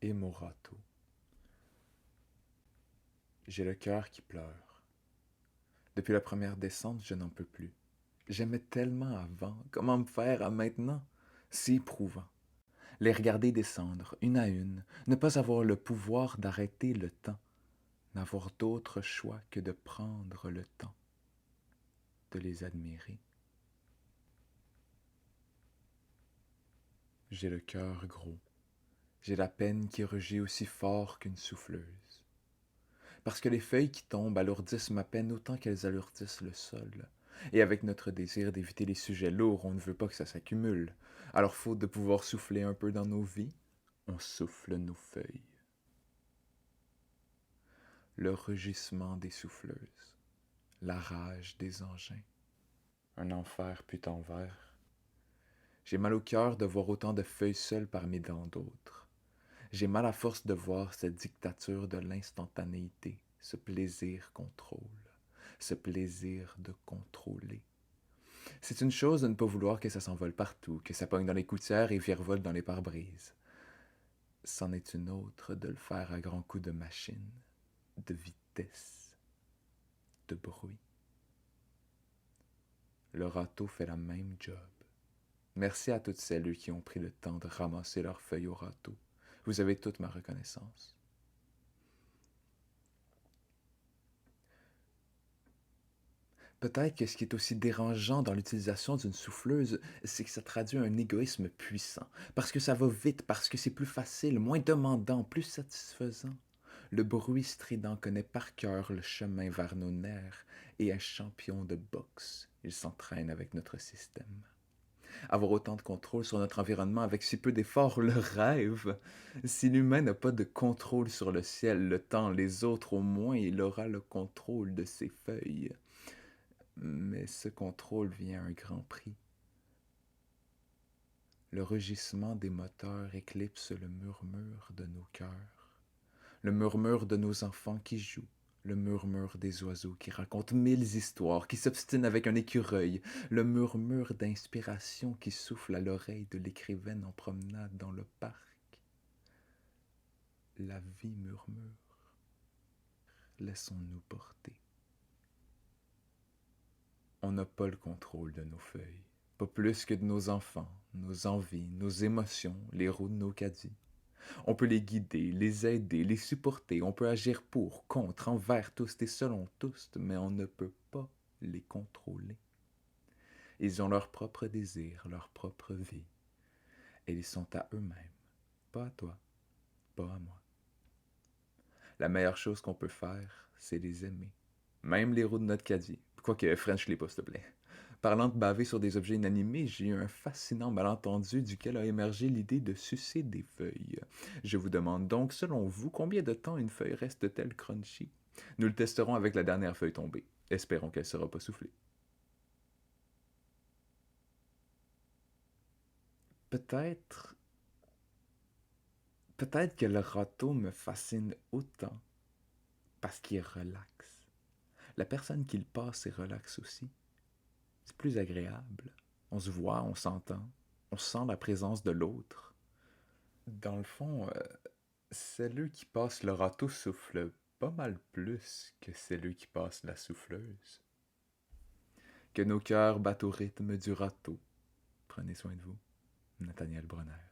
et mon râteau. J'ai le cœur qui pleure. Depuis la première descente, je n'en peux plus. J'aimais tellement avant, comment me faire à maintenant? Si éprouvant. Les regarder descendre, une à une, ne pas avoir le pouvoir d'arrêter le temps, n'avoir d'autre choix que de prendre le temps, de les admirer. J'ai le cœur gros. J'ai la peine qui rugit aussi fort qu'une souffleuse. Parce que les feuilles qui tombent alourdissent ma peine autant qu'elles alourdissent le sol. Et avec notre désir d'éviter les sujets lourds, on ne veut pas que ça s'accumule. Alors faute de pouvoir souffler un peu dans nos vies, on souffle nos feuilles. Le rugissement des souffleuses, la rage des engins, un enfer putain vert. J'ai mal au cœur de voir autant de feuilles seules parmi tant d'autres. J'ai mal à force de voir cette dictature de l'instantanéité, ce plaisir contrôle, ce plaisir de contrôler. C'est une chose de ne pas vouloir que ça s'envole partout, que ça pogne dans les gouttières et virevolte dans les pare-brises. C'en est une autre de le faire à grands coups de machine, de vitesse, de bruit. Le râteau fait la même job. Merci à toutes celles qui ont pris le temps de ramasser leurs feuilles au râteau. Vous avez toute ma reconnaissance. Peut-être que ce qui est aussi dérangeant dans l'utilisation d'une souffleuse, c'est que ça traduit un égoïsme puissant. Parce que ça va vite, parce que c'est plus facile, moins demandant, plus satisfaisant. Le bruit strident connaît par cœur le chemin vers nos nerfs et un champion de boxe. Il s'entraîne avec notre système. Avoir autant de contrôle sur notre environnement avec si peu d'efforts, le rêve. Si l'humain n'a pas de contrôle sur le ciel, le temps, les autres, au moins il aura le contrôle de ses feuilles. Mais ce contrôle vient à un grand prix. Le rugissement des moteurs éclipse le murmure de nos cœurs, le murmure de nos enfants qui jouent, le murmure des oiseaux qui racontent mille histoires, qui s'obstinent avec un écureuil, le murmure d'inspiration qui souffle à l'oreille de l'écrivaine en promenade dans le parc. La vie murmure. Laissons-nous porter. On n'a pas le contrôle de nos feuilles, pas plus que de nos enfants, nos envies, nos émotions, les roues de nos caddies. On peut les guider, les aider, les supporter, on peut agir pour, contre, envers tous et selon tous, mais on ne peut pas les contrôler. Ils ont leur propre désir, leur propre vie, et ils sont à eux-mêmes, pas à toi, pas à moi. La meilleure chose qu'on peut faire, c'est les aimer, même les roues de notre caddie. Quoique, French-les pas, s'il te plaît. Parlant de baver sur des objets inanimés, j'ai eu un fascinant malentendu duquel a émergé l'idée de sucer des feuilles. Je vous demande donc, selon vous, combien de temps une feuille reste-t-elle crunchy? Nous le testerons avec la dernière feuille tombée. Espérons qu'elle ne sera pas soufflée. Peut-être... Peut-être que le râteau me fascine autant parce qu'il relaxe. La personne qui le passe est relaxe aussi. C'est plus agréable. On se voit, on s'entend, on sent la présence de l'autre. Dans le fond, celles qui passent le râteau soufflent pas mal plus que celles qui passent la souffleuse. Que nos cœurs battent au rythme du râteau. Prenez soin de vous. Nathaniel Bronner.